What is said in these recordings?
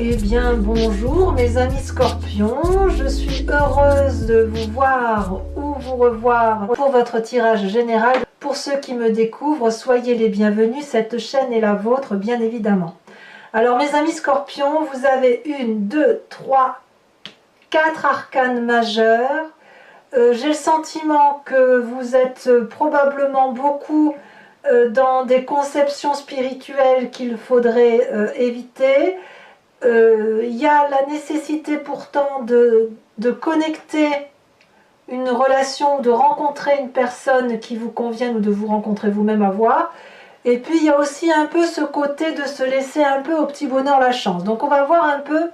Eh bien bonjour mes amis scorpions, je suis heureuse de vous voir ou vous revoir pour votre tirage général. Pour ceux qui me découvrent, soyez les bienvenus, cette chaîne est la vôtre bien évidemment. Alors mes amis scorpions, vous avez 1, 2, 3, 4 arcanes majeures. J'ai le sentiment que vous êtes probablement beaucoup dans des conceptions spirituelles qu'il faudrait éviter. Il y a la nécessité pourtant de connecter une relation, de rencontrer une personne qui vous convienne ou de vous rencontrer vous-même à voir. Et puis il y a aussi un peu ce côté de se laisser un peu au petit bonheur la chance. Donc on va voir un peu,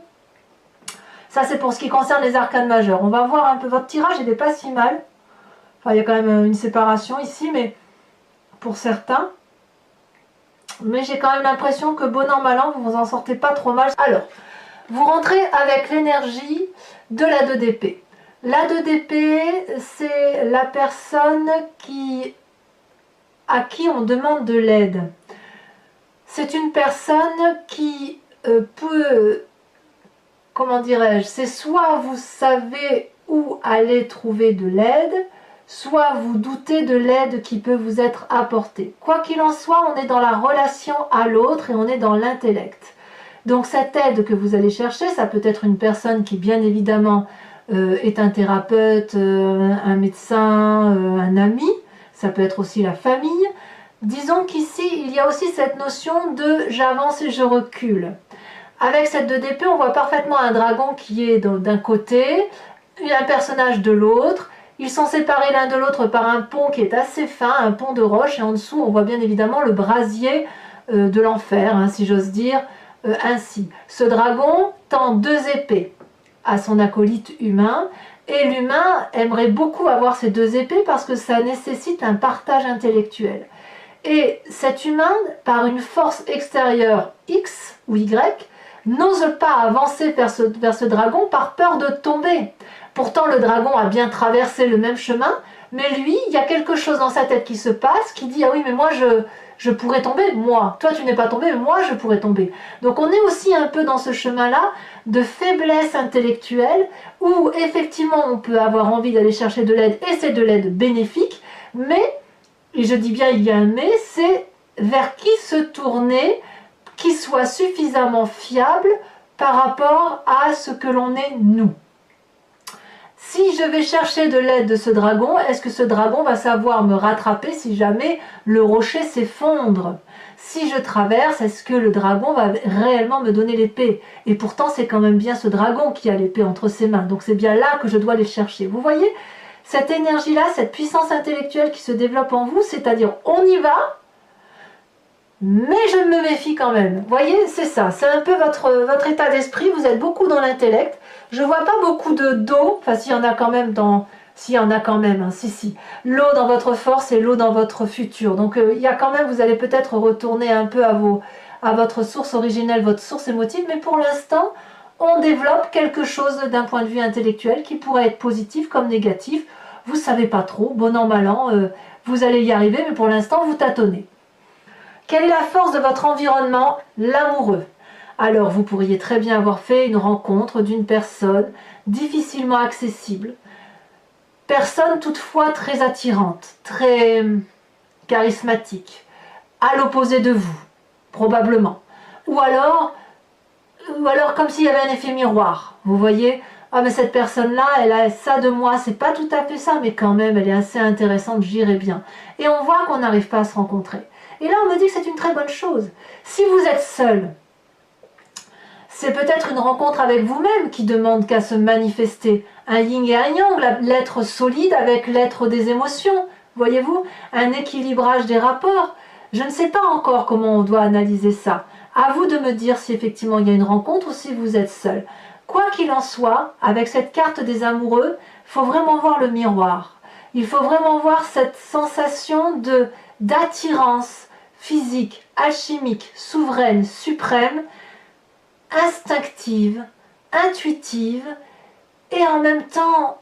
ça c'est pour ce qui concerne les arcanes majeures. On va voir un peu, votre tirage il n'est pas si mal. Enfin il y a quand même une séparation ici, mais pour certains. Mais j'ai quand même l'impression que bon an mal an, vous vous en sortez pas trop mal. Alors, vous rentrez avec l'énergie de la 2 d'épée. La 2 d'épée, c'est la personne à qui on demande de l'aide. C'est une personne qui peut, comment dirais-je, c'est soit vous savez où aller trouver de l'aide, soit vous doutez de l'aide qui peut vous être apportée. Quoi qu'il en soit, on est dans la relation à l'autre et on est dans l'intellect. Donc cette aide que vous allez chercher, ça peut être une personne qui bien évidemment est un thérapeute, un médecin, un ami, ça peut être aussi la famille. Disons qu'ici, il y a aussi cette notion de j'avance et je recule. Avec cette 2 d'épée, on voit parfaitement un dragon qui est d'un côté, un personnage de l'autre. Ils sont séparés l'un de l'autre par un pont qui est assez fin, un pont de roche, et en dessous on voit bien évidemment le brasier de l'enfer, hein, si j'ose dire ainsi. Ce dragon tend 2 épées à son acolyte humain, et l'humain aimerait beaucoup avoir ces 2 épées parce que ça nécessite un partage intellectuel. Et cet humain, par une force extérieure X ou Y, n'ose pas avancer vers ce dragon par peur de tomber. Pourtant, le dragon a bien traversé le même chemin, mais lui, il y a quelque chose dans sa tête qui se passe, qui dit « Ah oui, mais moi, je pourrais tomber, moi. Toi, tu n'es pas tombé, mais moi, je pourrais tomber. » Donc, on est aussi un peu dans ce chemin-là de faiblesse intellectuelle, où effectivement, on peut avoir envie d'aller chercher de l'aide, et c'est de l'aide bénéfique, mais, et je dis bien il y a un mais, c'est vers qui se tourner, qui soit suffisamment fiable par rapport à ce que l'on est nous. Si je vais chercher de l'aide de ce dragon, est-ce que ce dragon va savoir me rattraper si jamais le rocher s'effondre? Si je traverse, est-ce que le dragon va réellement me donner l'épée? Et pourtant, c'est quand même bien ce dragon qui a l'épée entre ses mains. Donc c'est bien là que je dois aller chercher. Vous voyez, cette énergie-là, cette puissance intellectuelle qui se développe en vous, c'est-à-dire on y va, mais je me méfie quand même. Vous voyez, c'est ça, c'est un peu votre état d'esprit, vous êtes beaucoup dans l'intellect. Je vois pas beaucoup d'eau, enfin s'il y en a quand même s'il y en a quand même, hein, si. L'eau dans votre force et l'eau dans votre futur. Donc il y a quand même, vous allez peut-être retourner un peu à votre source originelle, votre source émotive, mais pour l'instant, on développe quelque chose d'un point de vue intellectuel qui pourrait être positif comme négatif. Vous savez pas trop, bon an, mal an, vous allez y arriver, mais pour l'instant, vous tâtonnez. Quelle est la force de votre environnement? L'amoureux. Alors vous pourriez très bien avoir fait une rencontre d'une personne difficilement accessible, personne toutefois très attirante, très charismatique, à l'opposé de vous, probablement. Ou alors comme s'il y avait un effet miroir, vous voyez, ah mais cette personne-là, elle a ça de moi, c'est pas tout à fait ça, mais quand même, elle est assez intéressante, j'irai bien. Et on voit qu'on n'arrive pas à se rencontrer. Et là, on me dit que c'est une très bonne chose. Si vous êtes seul, c'est peut-être une rencontre avec vous-même qui demande qu'à se manifester. Un yin et un yang, l'être solide avec l'être des émotions. Voyez-vous, un équilibrage des rapports. Je ne sais pas encore comment on doit analyser ça. À vous de me dire si effectivement il y a une rencontre ou si vous êtes seul. Quoi qu'il en soit, avec cette carte des amoureux, il faut vraiment voir le miroir. Il faut vraiment voir cette sensation d'attirance physique, alchimique, souveraine, suprême, instinctive, intuitive, et en même temps,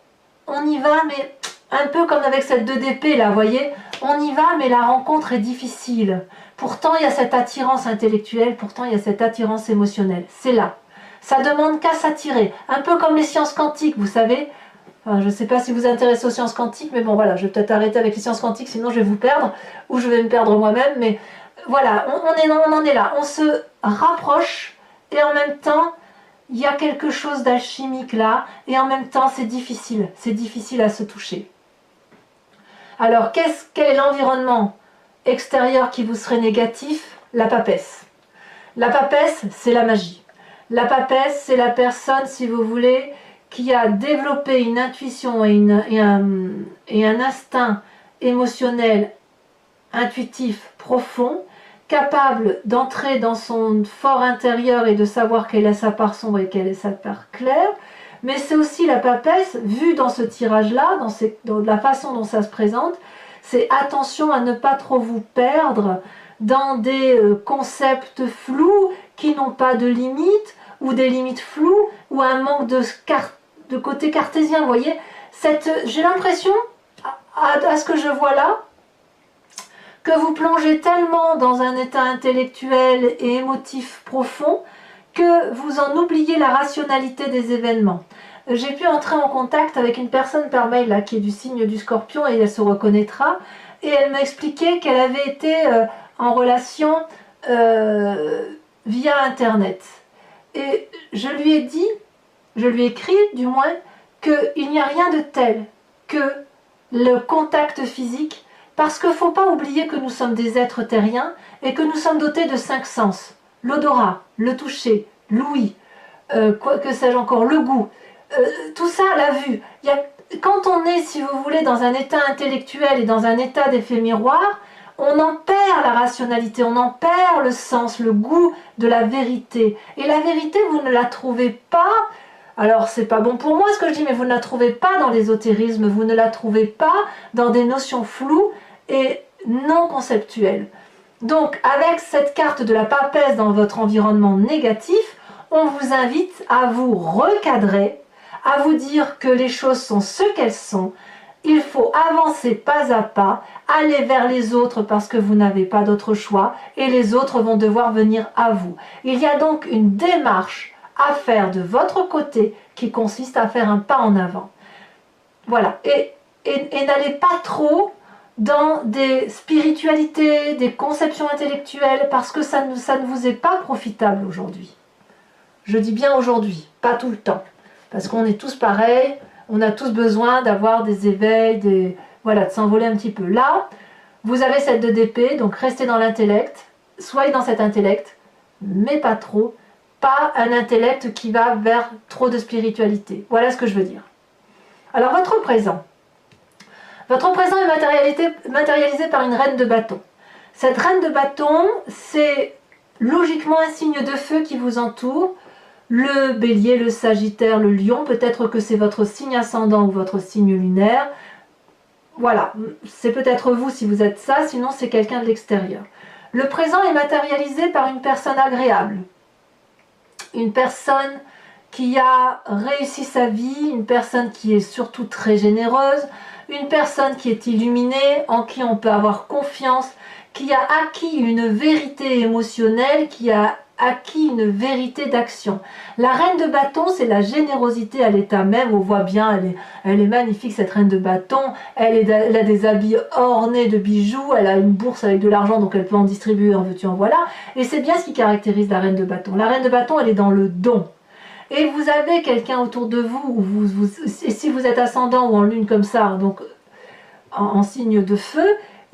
on y va, mais un peu comme avec cette 2 d'épée là, vous voyez, on y va, mais la rencontre est difficile. Pourtant, il y a cette attirance intellectuelle, pourtant, il y a cette attirance émotionnelle. C'est là. Ça demande qu'à s'attirer. Un peu comme les sciences quantiques, vous savez. Enfin, je ne sais pas si vous vous intéressez aux sciences quantiques, mais bon voilà, je vais peut-être arrêter avec les sciences quantiques, sinon je vais vous perdre, ou je vais me perdre moi-même. Mais voilà, on en est là. On se rapproche, et en même temps, il y a quelque chose d'alchimique là, et en même temps, c'est difficile à se toucher. Alors, quel est l'environnement extérieur qui vous serait négatif? La papesse. La papesse, c'est la magie. La papesse, c'est la personne, si vous voulez, qui a développé une intuition et un instinct émotionnel, intuitif, profond, capable d'entrer dans son fort intérieur et de savoir quelle est sa part sombre et quelle est sa part claire. Mais c'est aussi la papesse, vue dans ce tirage-là, dans la façon dont ça se présente, c'est attention à ne pas trop vous perdre dans des concepts flous qui n'ont pas de limites, ou des limites floues, ou un manque de côté cartésien, vous voyez. J'ai l'impression, à ce que je vois là, que vous plongez tellement dans un état intellectuel et émotif profond que vous en oubliez la rationalité des événements. J'ai pu entrer en contact avec une personne par mail là, qui est du signe du Scorpion, et elle se reconnaîtra, et elle m'a expliqué qu'elle avait été en relation via Internet. Et je lui ai écrit du moins, qu'il n'y a rien de tel que le contact physique, parce qu'il ne faut pas oublier que nous sommes des êtres terriens et que nous sommes dotés de 5 sens. L'odorat, le toucher, l'ouïe, quoi que sais-je encore, le goût, tout ça, la vue. Quand on est, si vous voulez, dans un état intellectuel et dans un état d'effet miroir, on en perd la rationalité, on en perd le sens, le goût de la vérité. Et la vérité, vous ne la trouvez pas, alors c'est pas bon pour moi ce que je dis, mais vous ne la trouvez pas dans l'ésotérisme, vous ne la trouvez pas dans des notions floues et non conceptuelles. Donc avec cette carte de la papesse dans votre environnement négatif, on vous invite à vous recadrer, à vous dire que les choses sont ce qu'elles sont. Il faut avancer pas à pas, aller vers les autres parce que vous n'avez pas d'autre choix et les autres vont devoir venir à vous. Il y a donc une démarche à faire de votre côté qui consiste à faire un pas en avant. Voilà. Et n'allez pas trop dans des spiritualités, des conceptions intellectuelles parce que ça ne vous est pas profitable aujourd'hui. Je dis bien aujourd'hui, pas tout le temps. Parce qu'on est tous pareils. On a tous besoin d'avoir des éveils, voilà, de s'envoler un petit peu. Là, vous avez cette 2 d'épée, donc restez dans l'intellect, soyez dans cet intellect, mais pas trop, pas un intellect qui va vers trop de spiritualité. Voilà ce que je veux dire. Alors, votre présent est matérialisé par une reine de bâton. Cette reine de bâton, c'est logiquement un signe de feu qui vous entoure. Le bélier, le sagittaire, le lion, peut-être que c'est votre signe ascendant ou votre signe lunaire. Voilà, c'est peut-être vous si vous êtes ça, sinon c'est quelqu'un de l'extérieur. Le présent est matérialisé par une personne agréable. Une personne qui a réussi sa vie, une personne qui est surtout très généreuse, une personne qui est illuminée, en qui on peut avoir confiance, qui a acquis une vérité émotionnelle, qui a acquis une vérité d'action. La reine de bâton, c'est la générosité à l'état même. On voit bien, elle est magnifique cette reine de bâton. Elle a des habits ornés de bijoux, elle a une bourse avec de l'argent, donc elle peut en distribuer, en veux-tu, en voilà. Et c'est bien ce qui caractérise la reine de bâton. La reine de bâton, elle est dans le don. Et vous avez quelqu'un autour de vous, et si vous êtes ascendant ou en lune comme ça, donc en signe de feu,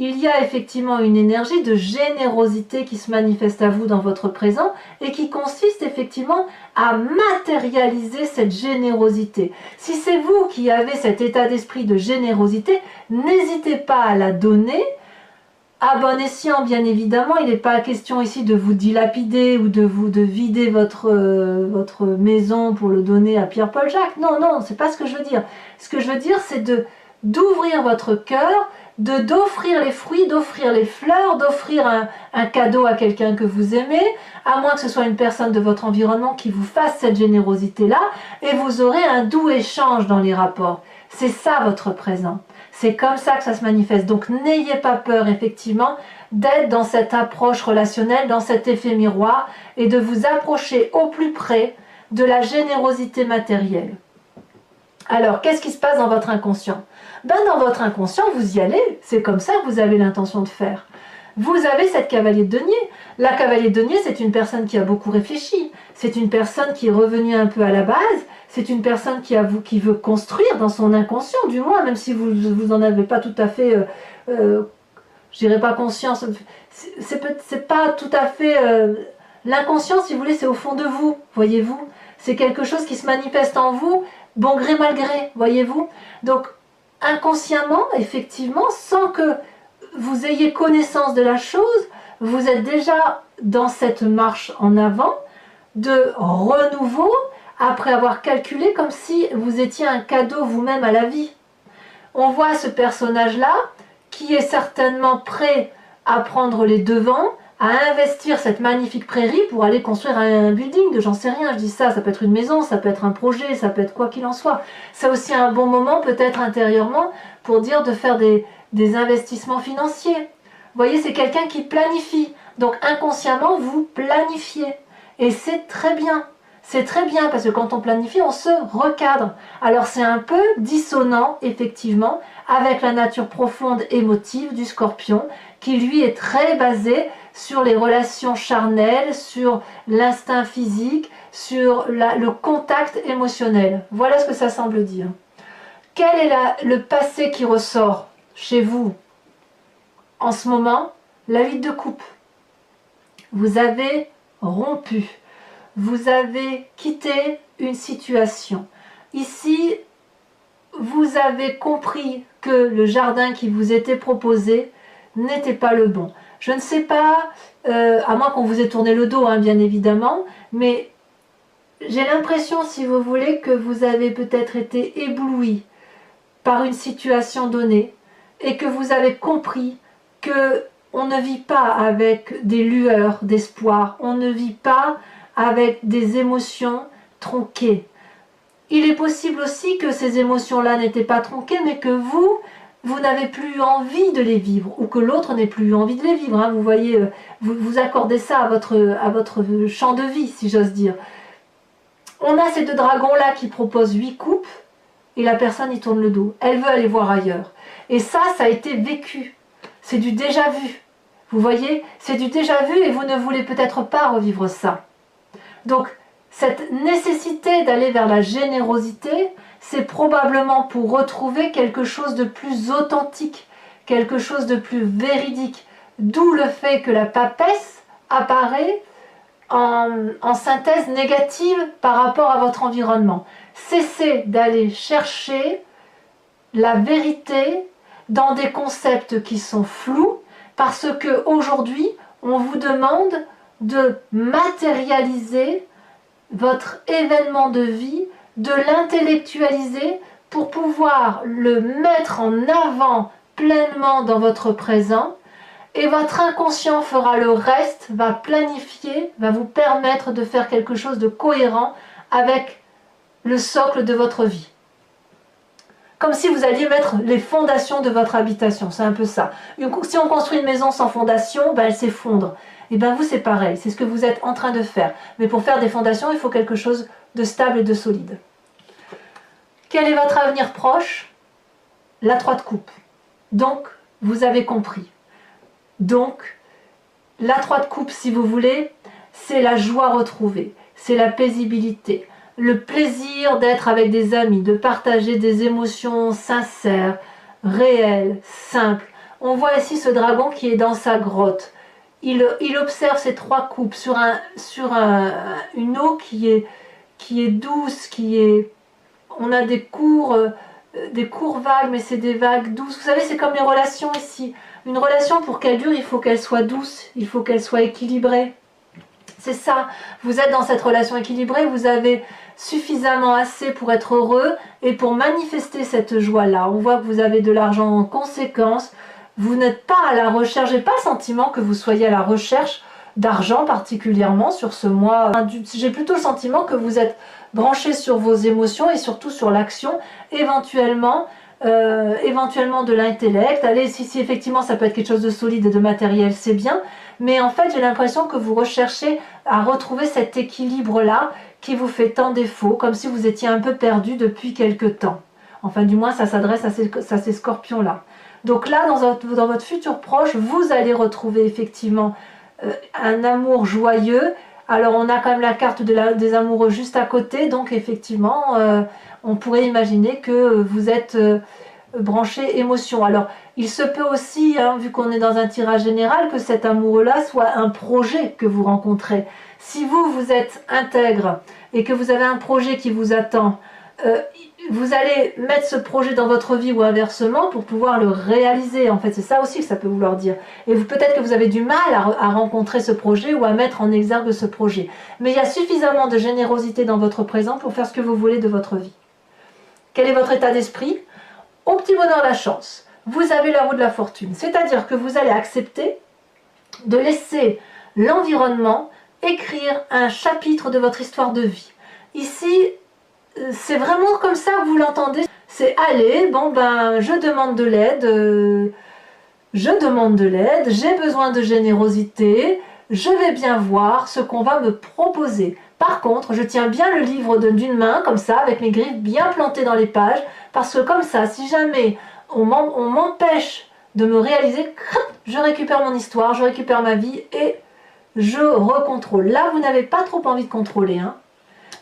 il y a effectivement une énergie de générosité qui se manifeste à vous dans votre présent et qui consiste effectivement à matérialiser cette générosité. Si c'est vous qui avez cet état d'esprit de générosité, n'hésitez pas à la donner, à bon escient bien évidemment. Il n'est pas question ici de vous dilapider ou de vider votre maison pour le donner à Pierre-Paul Jacques. Non, non, c'est pas ce que je veux dire. Ce que je veux dire, c'est d'ouvrir votre cœur, d'offrir les fruits, d'offrir les fleurs, d'offrir un cadeau à quelqu'un que vous aimez, à moins que ce soit une personne de votre environnement qui vous fasse cette générosité-là, et vous aurez un doux échange dans les rapports. C'est ça votre présent. C'est comme ça que ça se manifeste. Donc n'ayez pas peur, effectivement, d'être dans cette approche relationnelle, dans cet effet miroir, et de vous approcher au plus près de la générosité matérielle. Alors, qu'est-ce qui se passe dans votre inconscient? Ben, dans votre inconscient, vous y allez, c'est comme ça que vous avez l'intention de faire. Vous avez cette cavalier de denier. La cavalier de denier, c'est une personne qui a beaucoup réfléchi, c'est une personne qui est revenue un peu à la base, c'est une personne qui veut construire dans son inconscient, du moins, même si vous n'en avez pas tout à fait, je dirais pas conscience, c'est pas tout à fait... l'inconscient, si vous voulez, c'est au fond de vous, voyez-vous. C'est quelque chose qui se manifeste en vous, bon gré mal gré, voyez-vous. Donc, inconsciemment, effectivement, sans que vous ayez connaissance de la chose, vous êtes déjà dans cette marche en avant de renouveau, après avoir calculé comme si vous étiez un cadeau vous-même à la vie. On voit ce personnage-là qui est certainement prêt à prendre les devants, à investir cette magnifique prairie pour aller construire un building, j'en sais rien, je dis ça, ça peut être une maison, ça peut être un projet, ça peut être quoi qu'il en soit. C'est aussi un bon moment, peut-être intérieurement, pour dire de faire des investissements financiers. Vous voyez, c'est quelqu'un qui planifie. Donc inconsciemment, vous planifiez. Et c'est très bien. C'est très bien parce que quand on planifie, on se recadre. Alors c'est un peu dissonant, effectivement, avec la nature profonde émotive du Scorpion, qui lui est très basé sur les relations charnelles, sur l'instinct physique, sur le contact émotionnel. Voilà ce que ça semble dire. Quel est le passé qui ressort chez vous en ce moment? La 8 de coupe. Vous avez rompu. Vous avez quitté une situation. Ici, vous avez compris que le jardin qui vous était proposé n'était pas le bon. Je ne sais pas, à moins qu'on vous ait tourné le dos, hein, bien évidemment, mais j'ai l'impression, si vous voulez, que vous avez peut-être été ébloui par une situation donnée et que vous avez compris que on ne vit pas avec des lueurs d'espoir, on ne vit pas avec des émotions tronquées. Il est possible aussi que ces émotions-là n'étaient pas tronquées, mais que vous n'avez plus envie de les vivre, ou que l'autre n'ait plus envie de les vivre. Hein. Vous voyez, vous accordez ça à votre champ de vie, si j'ose dire. On a ces deux dragons-là qui proposent 8 coupes, et la personne y tourne le dos. Elle veut aller voir ailleurs. Et ça a été vécu. C'est du déjà vu. Vous voyez, c'est du déjà vu et vous ne voulez peut-être pas revivre ça. Donc, cette nécessité d'aller vers la générosité, c'est probablement pour retrouver quelque chose de plus authentique, quelque chose de plus véridique. D'où le fait que la papesse apparaît en synthèse négative par rapport à votre environnement. Cessez d'aller chercher la vérité dans des concepts qui sont flous, parce que aujourd'hui, on vous demande de matérialiser votre événement de vie, de l'intellectualiser pour pouvoir le mettre en avant pleinement dans votre présent, et votre inconscient fera le reste, va planifier, va vous permettre de faire quelque chose de cohérent avec le socle de votre vie. Comme si vous alliez mettre les fondations de votre habitation, c'est un peu ça. Si on construit une maison sans fondation, ben elle s'effondre. Et bien vous, c'est pareil, c'est ce que vous êtes en train de faire. Mais pour faire des fondations, il faut quelque chose de stable et de solide. Quel est votre avenir proche? La 3 de coupe. Donc, vous avez compris. Donc, la 3 de coupe, si vous voulez, c'est la joie retrouvée, c'est la paisibilité, le plaisir d'être avec des amis, de partager des émotions sincères, réelles, simples. On voit ici ce dragon qui est dans sa grotte. Il observe ces 3 coupes sur une eau qui est douce, on a des cours vagues, mais c'est des vagues douces. Vous savez, c'est comme les relations ici. Une relation, pour qu'elle dure, il faut qu'elle soit douce, il faut qu'elle soit équilibrée. C'est ça, vous êtes dans cette relation équilibrée, vous avez suffisamment assez pour être heureux et pour manifester cette joie-là. On voit que vous avez de l'argent en conséquence, vous n'êtes pas à la recherche, j'ai pas le sentiment que vous soyez à la recherche d'argent particulièrement sur ce mois. J'ai plutôt le sentiment que vous êtes branché sur vos émotions et surtout sur l'action, éventuellement de l'intellect. Allez, si effectivement ça peut être quelque chose de solide et de matériel, c'est bien, Mais en fait, j'ai l'impression que vous recherchez à retrouver cet équilibre-là qui vous fait tant défaut, comme si vous étiez un peu perdu depuis quelque temps. Enfin, du moins, ça s'adresse à ces scorpions-là. Donc là, dans votre futur proche, vous allez retrouver effectivement un amour joyeux. Alors, on a quand même la carte des amoureux juste à côté, donc effectivement, on pourrait imaginer que vous êtes branché émotion. Alors, il se peut aussi, hein, vu qu'on est dans un tirage général, que cet amoureux-là soit un projet que vous rencontrez. Si vous êtes intègre et que vous avez un projet qui vous attend, vous allez mettre ce projet dans votre vie ou inversement pour pouvoir le réaliser. En fait, c'est ça aussi que ça peut vouloir dire. Et peut-être que vous avez du mal à rencontrer ce projet ou à mettre en exergue ce projet. Mais il y a suffisamment de générosité dans votre présent pour faire ce que vous voulez de votre vie. Quel est votre état d'esprit? Au petit bonheur la chance, vous avez la roue de la fortune. C'est-à-dire que vous allez accepter de laisser l'environnement écrire un chapitre de votre histoire de vie. Ici, c'est vraiment comme ça que vous l'entendez. C'est allez, bon ben, je demande de l'aide, j'ai besoin de générosité, je vais bien voir ce qu'on va me proposer. Par contre, je tiens bien le livre d'une main, comme ça, avec mes griffes bien plantées dans les pages, parce que comme ça, si jamais on m'empêche de me réaliser, je récupère mon histoire, je récupère ma vie et je recontrôle. Là, vous n'avez pas trop envie de contrôler, hein.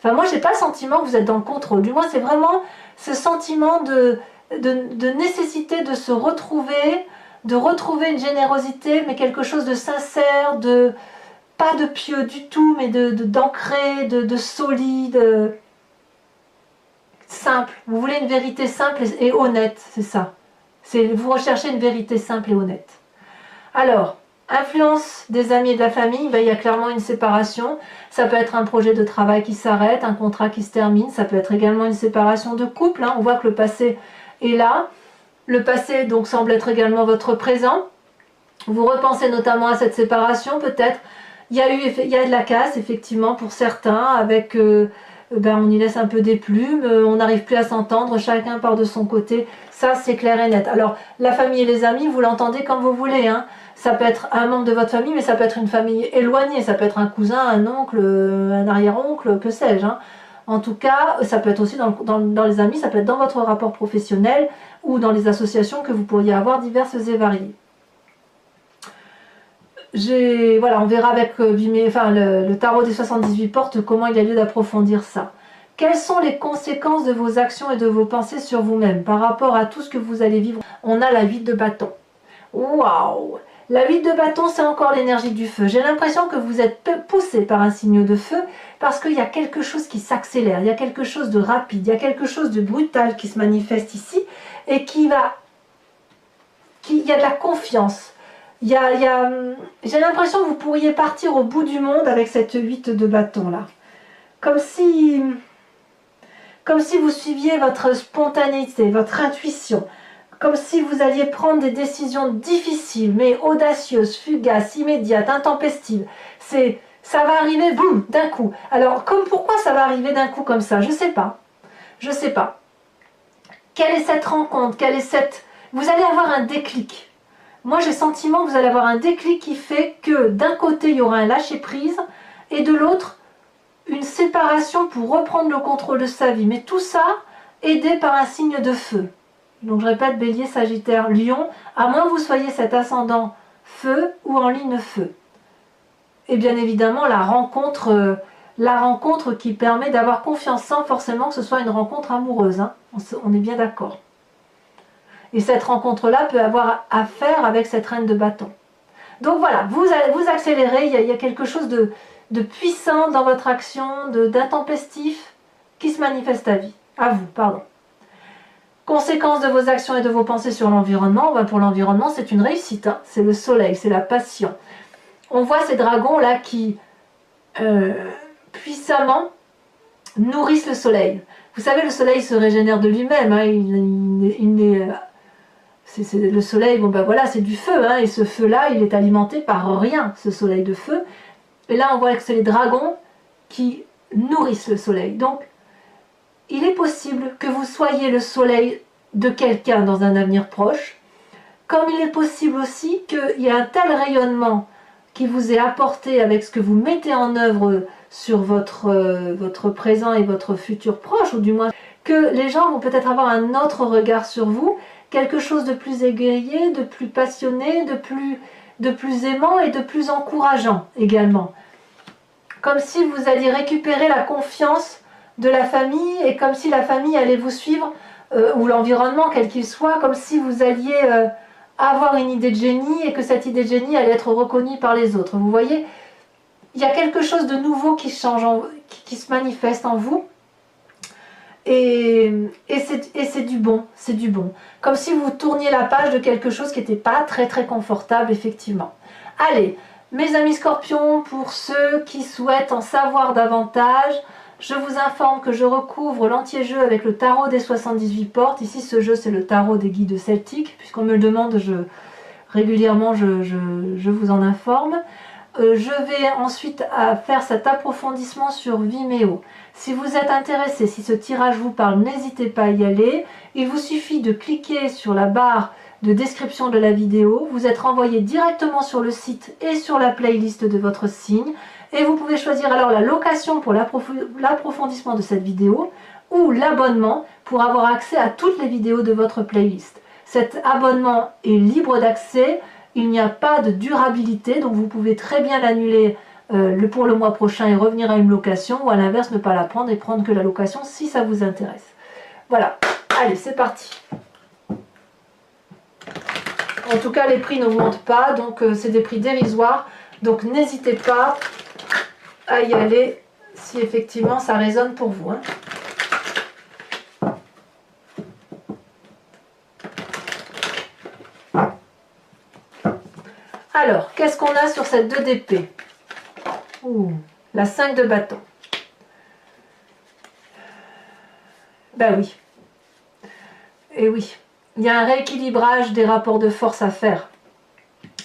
Enfin, moi, j'ai pas le sentiment que vous êtes dans le contrôle. Du moins, c'est vraiment ce sentiment de nécessité de se retrouver, de retrouver une générosité, mais quelque chose de sincère, pas de pieux du tout, mais d'ancré, de solide, simple. Vous voulez une vérité simple et honnête, c'est ça. Vous recherchez une vérité simple et honnête. Alors, influence des amis et de la famille, ben, il y a clairement une séparation. Ça peut être un projet de travail qui s'arrête, un contrat qui se termine. Ça peut être également une séparation de couple, hein. On voit que le passé est là. Le passé donc semble être également votre présent. Vous repensez notamment à cette séparation peut-être. Il y a de la casse effectivement pour certains, avec on y laisse un peu des plumes, on n'arrive plus à s'entendre, chacun part de son côté. Ça c'est clair et net. Alors la famille et les amis, vous l'entendez comme vous voulez, hein. Ça peut être un membre de votre famille, mais ça peut être une famille éloignée, ça peut être un cousin, un oncle, un arrière-oncle, que sais-je, hein. En tout cas, ça peut être aussi dans les amis, ça peut être dans votre rapport professionnel ou dans les associations que vous pourriez avoir diverses et variées. Voilà, on verra avec le tarot des 78 portes comment il y a lieu d'approfondir ça. Quelles sont les conséquences de vos actions et de vos pensées sur vous-même par rapport à tout ce que vous allez vivre? On a la 8 de bâton. Waouh! La 8 de bâton, c'est encore l'énergie du feu. J'ai l'impression que vous êtes poussé par un signe de feu parce qu'il y a quelque chose qui s'accélère, il y a quelque chose de rapide, il y a quelque chose de brutal qui se manifeste ici et il y a de la confiance. J'ai l'impression que vous pourriez partir au bout du monde avec cette 8 de bâton là. Comme si vous suiviez votre spontanéité, votre intuition. Comme si vous alliez prendre des décisions difficiles, mais audacieuses, fugaces, immédiates, intempestives. Ça va arriver, boum, d'un coup. Alors, pourquoi ça va arriver d'un coup comme ça? Je sais pas. Je sais pas. Quelle est cette rencontre? Vous allez avoir un déclic. Moi, j'ai le sentiment que vous allez avoir un déclic qui fait que d'un côté, il y aura un lâcher-prise, et de l'autre, une séparation pour reprendre le contrôle de sa vie. Mais tout ça, aidé par un signe de feu. Donc je répète, Bélier, Sagittaire, Lion, à moins que vous soyez cet ascendant feu ou en ligne feu. Et bien évidemment, la rencontre qui permet d'avoir confiance sans forcément que ce soit une rencontre amoureuse, hein. On est bien d'accord. Et cette rencontre-là peut avoir à faire avec cette reine de bâton. Donc voilà, vous accélérez, il y a quelque chose de puissant dans votre action, d'intempestif qui se manifeste à vous, pardon. Conséquences de vos actions et de vos pensées sur l'environnement. Pour l'environnement, c'est une réussite, hein. C'est le soleil, c'est la passion. On voit ces dragons-là qui, puissamment, nourrissent le soleil. Vous savez, le soleil se régénère de lui-même, hein. Le soleil, voilà, c'est du feu, hein. Et ce feu-là, il est alimenté par rien, ce soleil de feu. Et là, on voit que c'est les dragons qui nourrissent le soleil. Donc, il est possible que vous soyez le soleil de quelqu'un dans un avenir proche, comme il est possible aussi qu'il y ait un tel rayonnement qui vous est apporté avec ce que vous mettez en œuvre sur votre présent et votre futur proche, ou du moins que les gens vont peut-être avoir un autre regard sur vous, quelque chose de plus égayé, de plus passionné, de plus aimant et de plus encourageant également. Comme si vous alliez récupérer la confiance de la famille et comme si la famille allait vous suivre, ou l'environnement quel qu'il soit, comme si vous alliez avoir une idée de génie et que cette idée de génie allait être reconnue par les autres. Vous voyez, il y a quelque chose de nouveau qui change, qui se manifeste en vous. Et c'est du bon, c'est du bon. Comme si vous tourniez la page de quelque chose qui n'était pas très très confortable, effectivement. Allez, mes amis scorpions, pour ceux qui souhaitent en savoir davantage, je vous informe que je recouvre l'entier-jeu avec le tarot des 78 portes. Ici, ce jeu, c'est le tarot des guides celtiques. Puisqu'on me le demande, régulièrement, je vous en informe. Je vais ensuite faire cet approfondissement sur Vimeo. Si vous êtes intéressé, si ce tirage vous parle, n'hésitez pas à y aller. Il vous suffit de cliquer sur la barre de description de la vidéo. Vous êtes renvoyé directement sur le site et sur la playlist de votre signe. Et vous pouvez choisir alors la location pour l'approfondissement de cette vidéo ou l'abonnement pour avoir accès à toutes les vidéos de votre playlist. Cet abonnement est libre d'accès. Il n'y a pas de durabilité, donc vous pouvez très bien l'annuler pour le mois prochain et revenir à une location, ou à l'inverse, ne pas la prendre et prendre que la location si ça vous intéresse. Voilà, allez, c'est parti. En tout cas, les prix n'augmentent pas, donc c'est des prix dérisoires. Donc n'hésitez pas à y aller si effectivement ça résonne pour vous. Hein. Alors, qu'est-ce qu'on a sur cette 2 d'épée? La 5 de bâton. Ben oui. Et oui. Il y a un rééquilibrage des rapports de force à faire.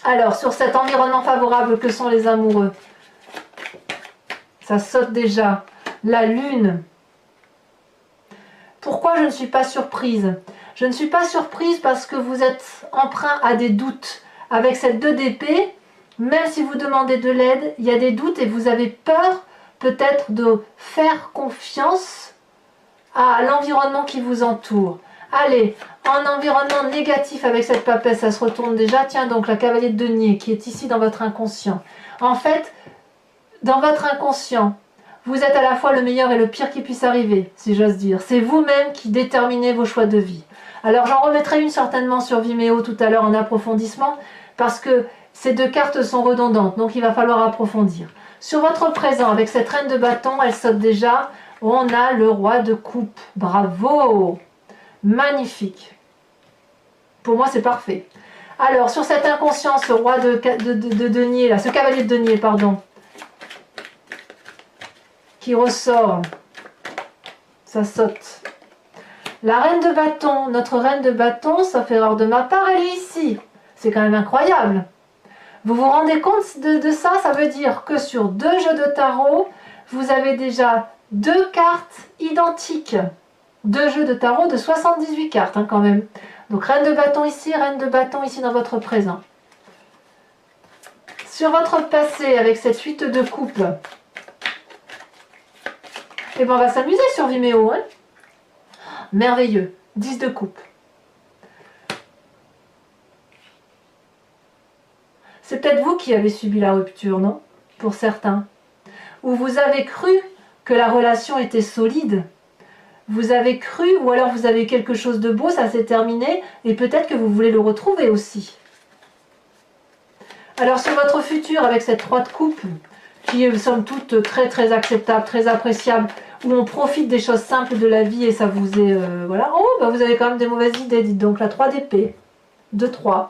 Alors, sur cet environnement favorable que sont les amoureux, ça saute déjà. La lune. Pourquoi je ne suis pas surprise? Je ne suis pas surprise parce que vous êtes emprunt à des doutes. Avec cette 2 d'épée, même si vous demandez de l'aide, il y a des doutes et vous avez peur peut-être de faire confiance à l'environnement qui vous entoure. Allez, en environnement négatif avec cette papesse, ça se retourne déjà. Tiens donc, la cavalier de denier qui est ici dans votre inconscient. En fait, dans votre inconscient, vous êtes à la fois le meilleur et le pire qui puisse arriver, si j'ose dire. C'est vous-même qui déterminez vos choix de vie. Alors j'en remettrai une certainement sur Vimeo tout à l'heure en approfondissement, parce que ces 2 cartes sont redondantes, donc il va falloir approfondir. Sur votre présent, avec cette reine de bâton, elle saute déjà. On a le roi de coupe. Bravo! Magnifique. Pour moi, c'est parfait. Alors, sur cet inconscient, ce roi de denier, là, ce cavalier de denier, pardon, qui ressort, ça saute. La reine de bâton, notre reine de bâton, ça fait erreur de ma part, elle est ici. C'est quand même incroyable. Vous vous rendez compte de ça? Ça veut dire que sur 2 jeux de tarot, vous avez déjà 2 cartes identiques. 2 jeux de tarot de 78 cartes hein, quand même. Donc reine de bâton ici, reine de bâton ici dans votre présent. Sur votre passé, avec cette 8 de coupe, et ben on va s'amuser sur Vimeo. Hein. Merveilleux. 10 de coupe. C'est peut-être vous qui avez subi la rupture, non? Pour certains. Ou vous avez cru que la relation était solide. Vous avez cru, ou alors vous avez quelque chose de beau, ça s'est terminé, et peut-être que vous voulez le retrouver aussi. Alors sur votre futur, avec cette 3 de coupe, qui est somme toute très très acceptable, très appréciable, où on profite des choses simples de la vie et ça vous est... voilà. Oh, bah vous avez quand même des mauvaises idées, dites donc, la 3 d'épée. 2-3.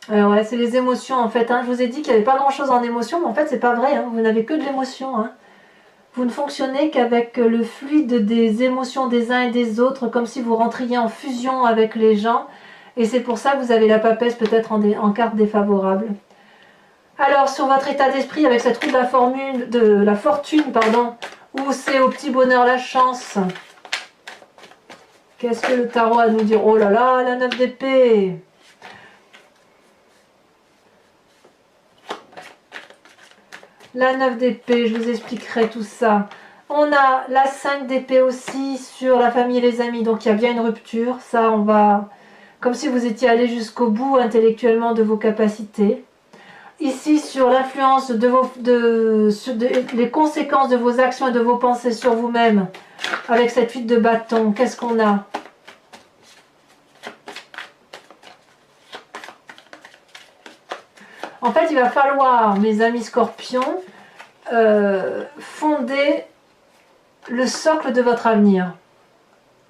Ouais, c'est les émotions en fait. Hein. Je vous ai dit qu'il n'y avait pas grand chose en émotion, mais en fait c'est pas vrai. Hein. Vous n'avez que de l'émotion. Hein. Vous ne fonctionnez qu'avec le fluide des émotions des uns et des autres, comme si vous rentriez en fusion avec les gens. Et c'est pour ça que vous avez la papesse peut-être en carte défavorable. Alors sur votre état d'esprit, avec cette roue de la fortune, pardon, où c'est au petit bonheur la chance. Qu'est-ce que le tarot a à nous dire? Oh là là, la 9 d'épée. la 9 d'épée, je vous expliquerai tout ça. On a la 5 d'épée aussi sur la famille et les amis, donc il y a bien une rupture. Ça, on va... Comme si vous étiez allé jusqu'au bout intellectuellement de vos capacités. Ici, sur l'influence les conséquences de vos actions et de vos pensées sur vous-même, avec cette 8 de bâton, qu'est-ce qu'on a? En fait, il va falloir, mes amis scorpions, fonder le socle de votre avenir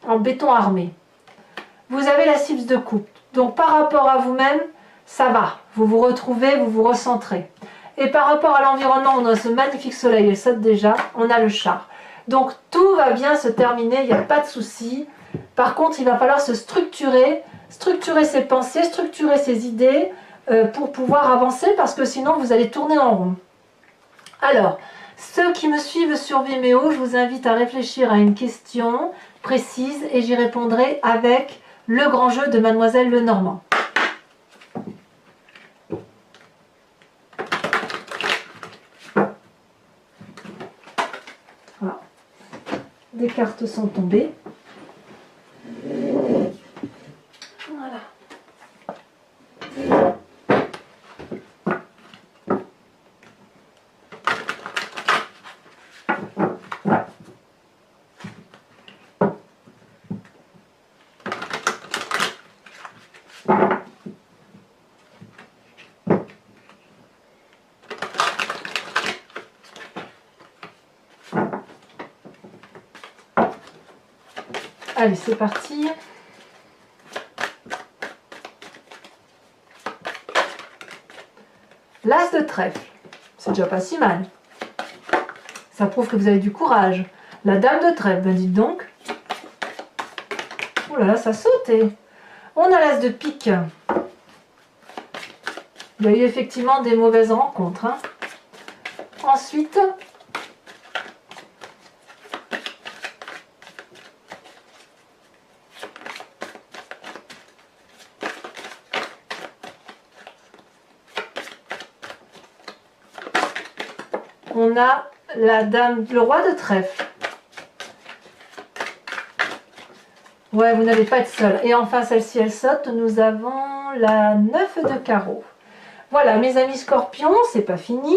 en béton armé. Vous avez la 6 de coupe, donc par rapport à vous-même, ça va, vous vous retrouvez, vous vous recentrez. Et par rapport à l'environnement, on a ce magnifique soleil, elle saute déjà, on a le char. Donc tout va bien se terminer, il n'y a pas de souci. Par contre, il va falloir se structurer ses pensées, structurer ses idées pour pouvoir avancer, parce que sinon vous allez tourner en rond. Alors, ceux qui me suivent sur Vimeo, je vous invite à réfléchir à une question précise et j'y répondrai avec le grand jeu de Mademoiselle Lenormand. Voilà. Des cartes sont tombées. Voilà. Allez, c'est parti. L'As de trèfle, c'est déjà pas si mal. Ça prouve que vous avez du courage. La Dame de trèfle, ben dites donc. Oh là là, ça sautait. On a l'As de pique. Il y a eu effectivement des mauvaises rencontres. Hein. Ensuite, on a le roi de trèfle. Ouais, vous n'allez pas être seul. Et enfin, celle-ci, elle saute. Nous avons la 9 de carreau. Voilà, mes amis scorpions, c'est pas fini.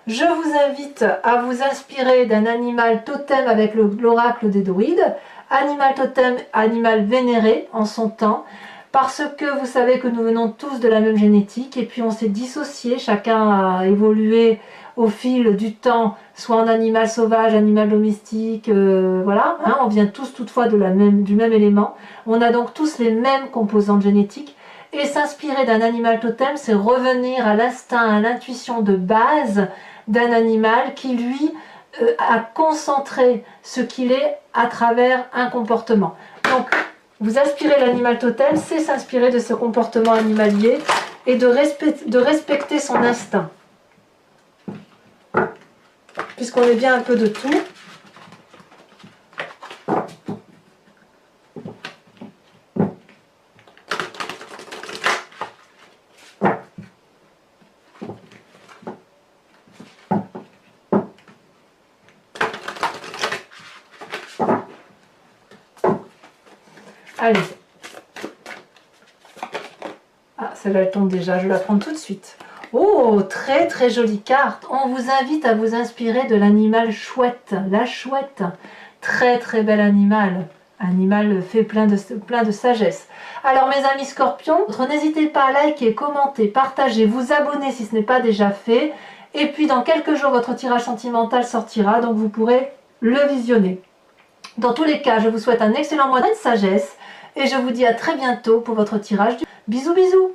Je vous invite à vous inspirer d'un animal totem avec l'oracle des druides. Animal totem, animal vénéré en son temps. Parce que vous savez que nous venons tous de la même génétique. Et puis on s'est dissociés. Chacun a évolué au fil du temps, soit en animal sauvage, animal domestique, voilà, hein, on vient tous toutefois du même élément, on a donc tous les mêmes composantes génétiques, et s'inspirer d'un animal totem, c'est revenir à l'instinct, à l'intuition de base d'un animal qui, lui, a concentré ce qu'il est à travers un comportement. Donc, vous aspirez l'animal totem, c'est s'inspirer de ce comportement animalier et de respecter son instinct. Puisqu'on est bien un peu de tout. Allez. Ah, celle-là elle tombe déjà, je la prends tout de suite. Oh, très très jolie carte. On vous invite à vous inspirer de l'animal chouette, la chouette. Très très bel animal. Animal fait plein de sagesse. Alors mes amis scorpions, n'hésitez pas à liker, commenter, partager, vous abonner si ce n'est pas déjà fait. Et puis dans quelques jours, votre tirage sentimental sortira, donc vous pourrez le visionner. Dans tous les cas, je vous souhaite un excellent mois de sagesse et je vous dis à très bientôt pour votre tirage. Bisous bisous.